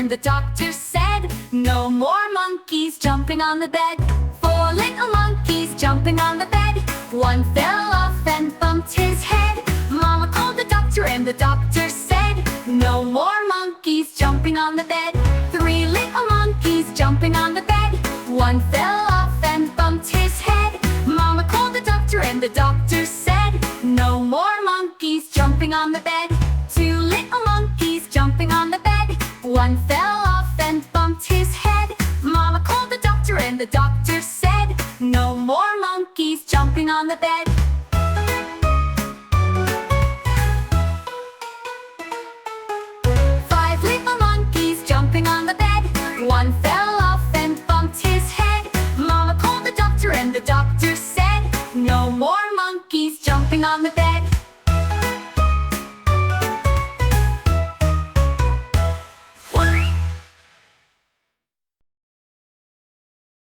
and the doctor said, "No more monkeys jumping on the bed." 4 little monkeys jumping on the bed. One fell off and bumped his head. Mama called the doctor and the doctor said, "No more monkeys jumping on the bed." 3 little monkeys jumping on the bed. One fell off and bumped his head. Mama called the doctor and the doctor said, "No more monkeys jumping on the bed." 2 little monkeys jumping on the bed. One fell off and bumped his head. Mama called the doctor and the doctor said, "No more monkeys jumping on the bed." Five little monkeys jumping on the bed. One fell off and bumped his head. Mama called the doctor and the doctor said, "No more monkeys jumping on the bed."